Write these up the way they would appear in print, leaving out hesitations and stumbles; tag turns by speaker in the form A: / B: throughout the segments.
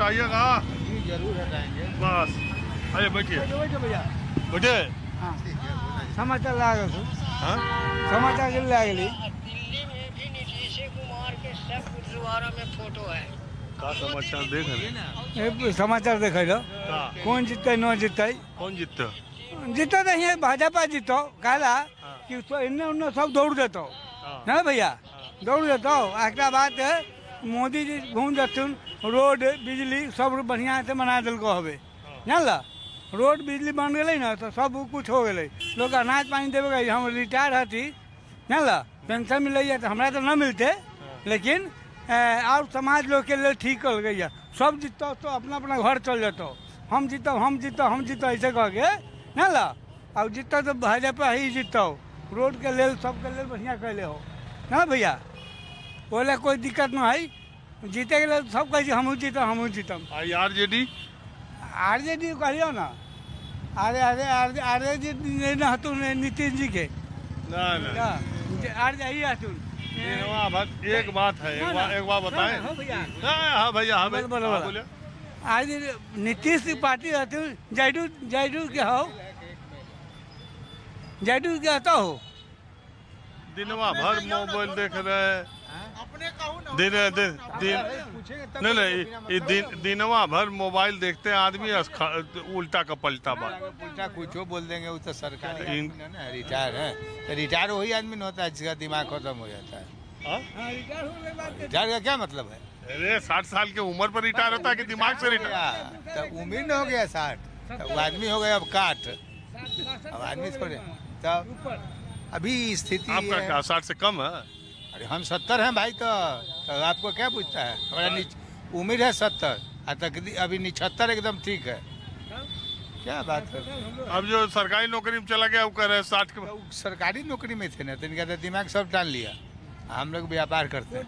A: आइएगा।
B: जी जरूर हटाएंगे।
A: बस आइए बैठिए
B: भैया
A: बैठे।
B: समाचार लागल
A: हाँ
B: समाचार के लागली
C: दिल्ली में भी नीतीश कुमार के सब गुरुद्वारा में फोटो है।
A: का समाचार देख रहे हैं?
B: समाचार देखे लो
A: का
B: कौन जीतते न जीतते
A: कौन जीतते?
B: जीतो तो ये भाजपा जीतो कहला कि इन्ने उन्ने सब दौड़ देतो ना भैया दौड़ देतो। एक बात मोदी जी घूम देथुन रोड बिजली सब बढ़िया से बना दिल हवे जानल। रोड बिजली बन गए ना तो सब कुछ हो गए। लोग अनाज पानी देवे हम रिटायर हती जानल पेंशन मिले तो हमारा तो न मिलते लेकिन और समाज लोग के लिए ठीक कर गई। सब जीतो तो अपना अपना घर चल जातो। हम जीतो ऐसे कह के ना ला और जीतो तो भाजपा ही जीतो। रोड के लेल सबके लेल बढ़िया कैले हो ना भैया बोले कोई दिक्कत ना है। जीते के लेल सब कहे हमहूँ जीतम।
A: आरजेडी
B: आरजेडी कहियो ना आरजेडी न हतु नीतीश जी के
A: ना
B: आरजेडी हतु।
A: एक बात है एक बात बताएं। हाँ भैया हाँ बोले।
B: आज नीतीश की पार्टी हतु जयडू के हो जयडू के हतो हो
A: दिनवा भर मोबाइल देख रहे दिनवा भर मोबाइल देखते हैं आदमी उल्टा का पलटा बात
D: उल्टा कुछ बोल देंगे वो तो सरकारी ना रिटायर है तो रिटायर वही आदमी नहीं होता है जिसका दिमाग खत्म हो जाता है। रिटायर का क्या मतलब है?
A: अरे 60 साल की उम्र पर रिटायर होता है कि दिमाग से रिटायर?
D: तो उम्र न हो गया 60 तो वो आदमी हो गया अब काट। अब आदमी थोड़े तब अभी स्थिति
A: आपका क्या 60 से कम है?
D: अरे हम 70 हैं भाई तो आपको क्या पूछता है? हमारा उम्र है 70 तक अभी 76 एकदम ठीक है। क्या बात कर
A: अब जो सरकारी नौकरी में चला गया वो कह रहे हैं 60 के
D: सरकारी नौकरी में थे ना तो इनका तो दिमाग सब डाल लिया। हम लोग व्यापार करते हैं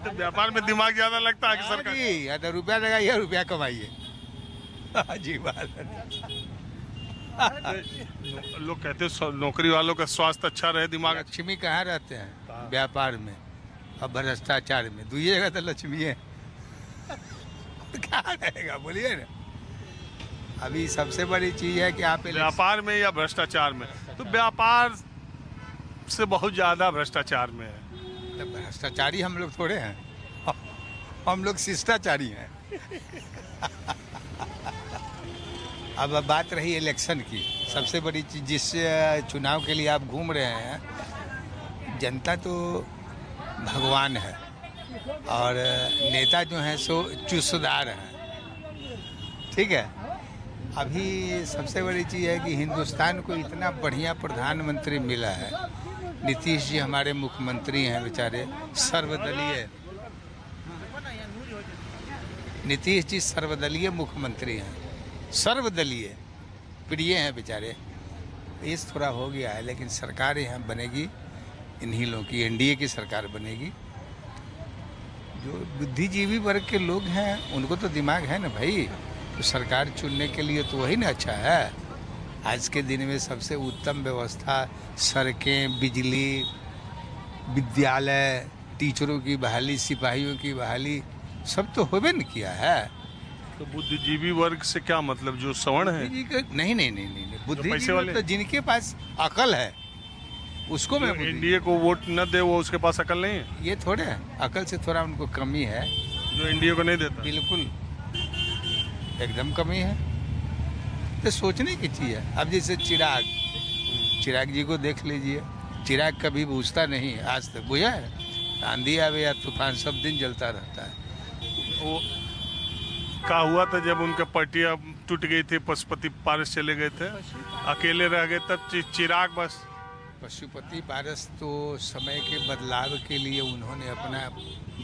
A: तो व्यापार में दिमाग ज्यादा लगता है कि सरकारी?
D: या तो रुपया लगाइए रुपया कमाइए। जी बात है।
A: लोग कहते हैं नौकरी वालों का स्वास्थ्य अच्छा रहे दिमाग अच्छा।
D: लक्ष्मी कहाँ रहते हैं? व्यापार में और भ्रष्टाचार में दुई जगह तो लक्ष्मी है। कहाँ रहेगा बोलिए ना। अभी सबसे बड़ी चीज है कि आप
A: व्यापार में या भ्रष्टाचार में? तो व्यापार से बहुत ज्यादा भ्रष्टाचार में है।
D: तो भ्रष्टाचारी हम लोग थोड़े हैं हम लोग शिष्टाचारी हैं। अब बात रही इलेक्शन की सबसे बड़ी चीज जिस चुनाव के लिए आप घूम रहे हैं जनता तो भगवान है और नेता जो हैं सो चूसदार हैं ठीक है। अभी सबसे बड़ी चीज़ है कि हिंदुस्तान को इतना बढ़िया प्रधानमंत्री मिला है। नीतीश जी हमारे मुख्यमंत्री हैं बेचारे सर्वदलीय। नीतीश जी सर्वदलीय मुख्यमंत्री हैं सर्वदलीय प्रिय हैं बेचारे। इस थोड़ा हो गया है लेकिन सरकार यहाँ बनेगी इन्हीं लोगों की एनडीए की सरकार बनेगी। जो बुद्धिजीवी वर्ग के लोग हैं उनको तो दिमाग है ना भाई तो सरकार चुनने के लिए तो वही ना अच्छा है। आज के दिन में सबसे उत्तम व्यवस्था सड़कें बिजली विद्यालय टीचरों की बहाली सिपाहियों की बहाली सब तो होबे न किया है।
A: तो बुद्धिजीवी वर्ग से क्या मतलब जो सवर्ण है?
D: नहीं बुद्धिजीवी वाले तो जिनके पास अकल है उसको मैं
A: एनडीए को वोट न दे वो उसके पास अकल नहीं है।
D: ये थोड़े है अकल से थोड़ा उनको कमी है
A: जो एनडीए को नहीं देता।
D: बिल्कुल एकदम कमी है। तो सोचने की चीज़ है। अब जैसे चिराग जी को देख लीजिए। चिराग कभी बुझता नहीं है आज तक बुझा है। आंधी आवे या तूफान सब दिन जलता रहता है।
A: वो क्या हुआ था जब उनका पटिया टूट गई थी पशुपति पारस चले गए थे अकेले रह गए तब चिराग बस।
D: पशुपति पारस तो समय के बदलाव के लिए उन्होंने अपना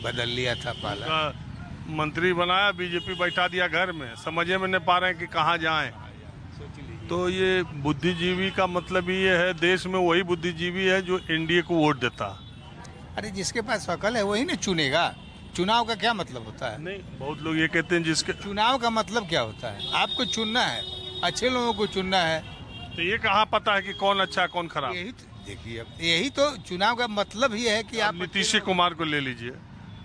D: बदल लिया था पाला।
A: मंत्री बनाया बीजेपी बैठा दिया घर में समझे में नहीं पा रहे हैं कि कहाँ जाएं। तो ये बुद्धिजीवी का मतलब ये है देश में वही बुद्धिजीवी है जो एनडीए को वोट देता।
D: अरे जिसके पास अकल है वही ना चुनेगा। चुनाव का क्या मतलब होता है?
A: नहीं बहुत लोग ये कहते हैं जिसके
D: चुनाव का मतलब क्या होता है? आपको चुनना है अच्छे लोगों को चुनना है।
A: तो ये कहाँ पता है कि कौन अच्छा है कौन खराब?
D: यही देखिए अब यही तो चुनाव का मतलब ही है कि आप
A: नीतीश कुमार को ले लीजिए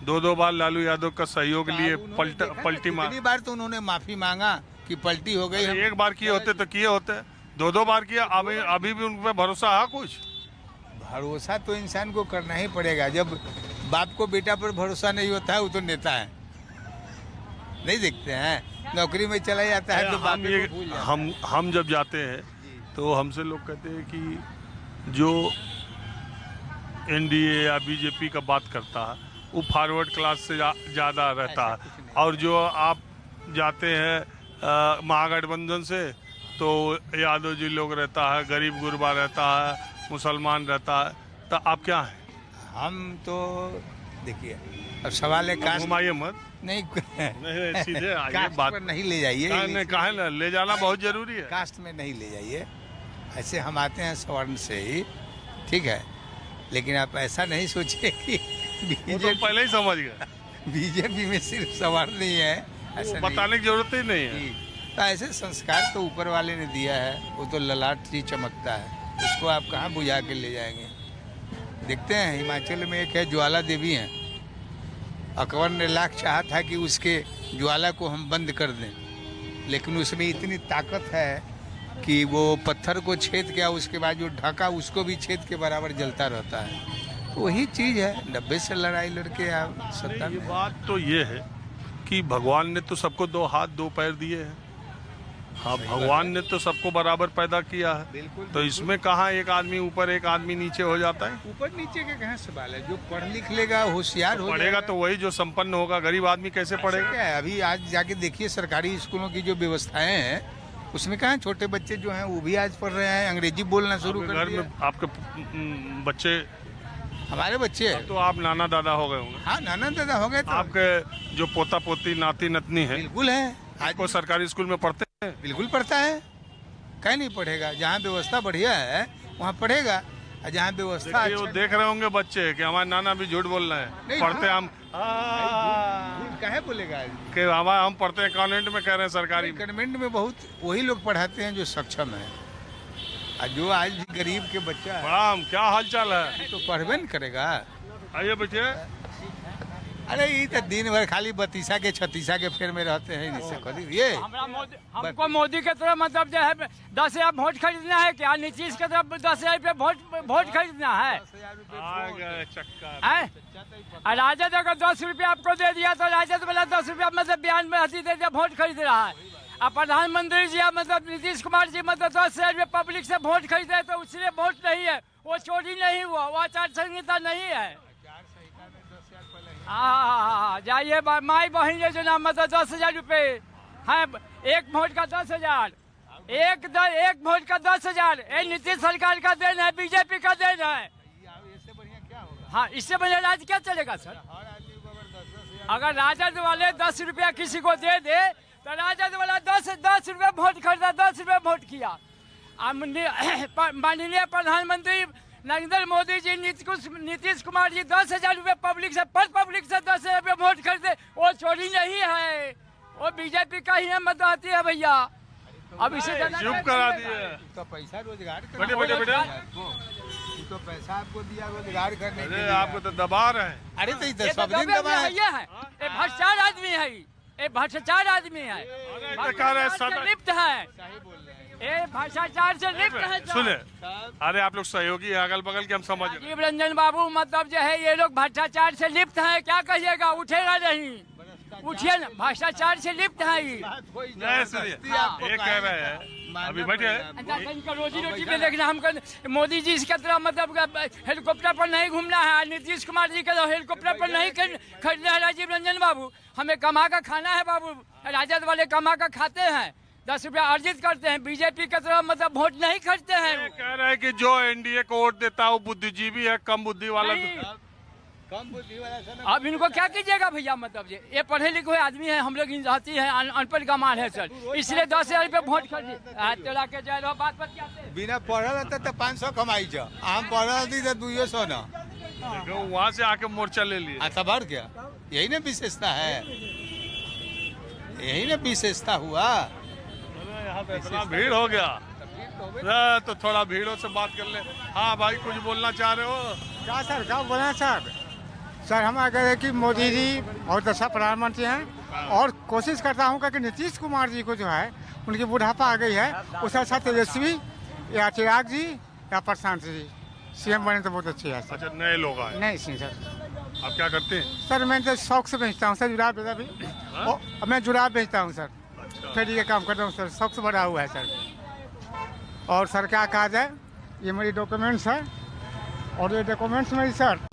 A: 2 बार लालू यादव का सहयोग लिए पलटी मार।
D: कितनी बार तो उन्होंने माफी मांगा कि पलटी हो गई।
A: एक बार किए होते तो किए होते, 2 बार किया। अभी भी उन पे भरोसा है कुछ?
D: भरोसा तो इंसान को करना ही पड़ेगा। जब बाप को बेटा पर भरोसा नहीं होता है वो तो नेता है, नहीं देखते हैं। नौकरी में चला जाता है तो बाप को भूल जाता है।
A: हम जब जाते हैं तो हमसे लोग कहते हैं कि जो एनडीए या बीजेपी का बात करता है वो फॉरवर्ड क्लास से ज़्यादा रहता है, और जो आप जाते हैं महागठबंधन से तो यादव जी लोग रहता है, गरीब गुरबा रहता है, मुसलमान रहता है। तो आप क्या हैं?
D: हम तो देखिए, अब सवाल है कास्ट,
A: घुमाइए मत,
D: नहीं
A: नहीं सीधे आइए
D: कास्ट
A: बात
D: पर नहीं ले जाइए।
A: काहे ना ले जाना बहुत जरूरी है।
D: कास्ट में नहीं ले जाइए। ऐसे हम आते हैं सवर्ण से ही, ठीक है, लेकिन आप ऐसा नहीं सोचिए कि
A: वो तो पहले ही समझ गए।
D: बीजेपी में सिर्फ सवर्ण नहीं है, ऐसा नहीं।
A: बताने की जरूरत ही नहीं है।
D: जी, तो ऐसे संस्कार तो ऊपर वाले ने दिया है, वो तो ललाट ही चमकता है, उसको आप कहाँ बुझा के ले जाएंगे। देखते हैं हिमाचल में एक है ज्वाला देवी हैं, अकबर ने लाख चाहा था कि उसके ज्वाला को हम बंद कर दें, लेकिन उसमें इतनी ताकत है कि वो पत्थर को छेद किया, उसके बाद जो ढका उसको भी छेद के बराबर जलता रहता है। तो वही चीज़ है, 90 से लड़ाई लड़के आप सत्ता
A: ये
D: में।
A: बात तो ये है कि भगवान ने तो सबको 2 हाथ 2 पैर दिए हैं। हाँ, भगवान ने तो सबको बराबर पैदा किया है।
D: बिल्कुल,
A: तो इसमें कहाँ एक आदमी ऊपर एक आदमी नीचे हो जाता है?
D: ऊपर नीचे के कहाँ सवाल है। जो पढ़ लिख लेगा, होशियार हो
A: पढ़ेगा
D: जाएगा।
A: तो वही जो संपन्न होगा, गरीब आदमी कैसे पढ़ेगा?
D: क्या है, अभी आज जाके देखिए सरकारी स्कूलों की जो व्यवस्थाएं हैं उसमें कहाँ छोटे बच्चे जो हैं वो भी आज पढ़ रहे हैं, अंग्रेजी बोलना शुरू
A: आपके
D: कर
A: घर
D: दिया।
A: में आपके बच्चे,
D: हमारे बच्चे
A: अब तो आप नाना दादा हो गए होंगे।
D: हाँ, नाना दादा हो गए। तो
A: आपके जो पोता पोती नाती नतनी है
D: बिल्कुल है, आज
A: आपको सरकारी स्कूल में पढ़ते हैं?
D: बिल्कुल पढ़ता है, कहीं नहीं पढ़ेगा। जहाँ व्यवस्था बढ़िया है वहाँ पढ़ेगा, और जहाँ व्यवस्था
A: देखिए, वो
D: अच्छा
A: देख रहे होंगे बच्चे कि हमारे नाना भी झूठ बोल रहे हैं,
D: नहीं,
A: पढ़ते
D: हाँ।
A: हम
D: झूठ काहे बोलेगा।
A: कि हम पढ़ते हैं कॉन्वेंट में, कह रहे हैं सरकारी में।
D: गवर्नमेंट में बहुत वही लोग पढ़ाते हैं जो सक्षम है, और जो आज भी गरीब के बच्चा है
A: प्रणाम, क्या हाल चाल है?
D: तो पढ़बे न करेगा।
A: आइए बैठिए।
D: अरे ये तो दिन भर खाली बतीसा के छतीसा के फेर में रहते हैं, इससे कभी ये
B: हमको मोदी के तरफ मतलब जो है 10,000 वोट खरीदना है क्या? नीतीश के तरफ 10,000 पे वोट खरीदना है?
A: आ गए चक्कर।
B: और राजद अगर 10 रुपया आपको दे दिया तो राजद वाला 10 रुपया मतलब बयान में हंसी दे दिया, वोट खरीद रहा है। अब प्रधानमंत्री जी मतलब नीतीश कुमार जी मतलब 10,000 रुपये पब्लिक से वोट खरीदे तो उसलिए वोट नहीं है, वो चोरी नहीं हुआ, वो आचार संहिता नहीं है। हाँ, जाइए माई बहन जो नाम मतलब 10,000 रुपये है, एक वोट का 10,000, एक वोट का 10,000। ये नीतीश सरकार का देन है, बीजेपी का देन है। हाँ, इससे बढ़िया राज क्या चलेगा सर? अगर राजद वाले 10 रुपया किसी को दे दे तो राजद वाला 10 रुपये वोट खरीदा, 10 रुपये वोट किया। माननीय प्रधानमंत्री नरेंद्र मोदी जी, नीतीश कुमार जी 10,000 रुपये पब्लिक से 10,000 रुपये वोट खरीदे, वो चोरी नहीं है, वो बीजेपी का ही मत आती है भैया। अब इसे
A: चुप करा दिए।
D: तो पैसा रोजगार
A: बेटे बेटे बेटे,
D: तो पैसा आपको दिया रोजगार करने के
A: अरे
D: लिए।
A: आपको तो दबा रहे हैं।
D: अरे तो
B: ये
D: इधर
B: तो
D: सब दिन
B: दबे
D: दबा है।
B: ये है, ये भ्रष्टाचार आदमी है, ये भ्रष्टाचार आदमी है,
A: भ्रष्टाचार
B: से लिप्त है, ये भ्रष्टाचार से लिप्त है।
A: सुने, अरे आप लोग सहयोगी है अगल बगल के, हम समझ रहे हैं।
B: राजीव रंजन बाबू मतलब जो है ये लोग भ्रष्टाचार से लिप्त हैं, क्या कहिएगा? उठेगा नहीं, उठिए ना, भ्रष्टाचार से लिप्त है ये।
A: नहीं सुनिए, ये कह रहे हैं अभी बैठे हैं।
B: इनका रोजी रोटी पे देखना, हमको मोदी जी इसके तरह मतलब हेलीकॉप्टर पर नहीं घूमना है, नीतीश कुमार जी के हेलीकॉप्टर पर नहीं खरीदना है। राजीव रंजन बाबू, हमें कमा का खाना है बाबू, राजद वाले कमा का खाते हैं, 10 रुपया अर्जित करते हैं। बीजेपी के तरह मतलब वोट नहीं खरीदते हैं।
A: ये कह रहे हैं कि जो एनडीए को वोट देता है वो बुद्धिजीवी है, कम बुद्धि वाला।
D: कम बुद्धि वाला सर।
B: अब इनको क्या कीजिएगा भैया? मतलब ये पढ़े लिखे आदमी है, हम लोग रहती है अनपढ़ कमाल है सर, इसलिए 10,000 रुपये वोट खरीदी तोड़ा के जाए रहो। बात बतियाते
D: बिना पढ़ल रहता तो 500 कमाई जा, हम पढ़ल थी तो 200 ना।
A: देखो वहाँ से आके मोर्चा ले लिए।
D: अच्छा बढ़ गया, यही ना विशेषता है, यही ना विशेषता हुआ।
A: यहाँ पे इतना भीड़ हो गया तो थोड़ा भीड़ों से बात कर ले। हाँ भाई, कुछ बोलना चाह रहे हो?
E: क्या सर, क्या बोला सर? सर हम कह रहे कि मोदी जी बहुत अच्छा प्रधानमंत्री हैं और कोशिश करता हूँ कि नीतीश कुमार जी को जो है उनकी बुढ़ापा आ गई है, उससे अच्छा तेजस्वी या चिराग जी या प्रशांत जी सीएम बने तो बहुत अच्छे है सर।
A: अच्छा, नए लोग आए।
E: नहीं सिंह सर।
A: आप क्या करते हैं?
E: सर मैं तो शौक से बेचता हूँ सर, जुराब बेचता भी। मैं जुराब बेचता हूँ सर, फेरी का काम करता हूँ सर, शौक से बड़ा हुआ है सर। और सर क्या कहा जाए, ये मेरी डॉक्यूमेंट्स है और ये डॉक्यूमेंट्स में सर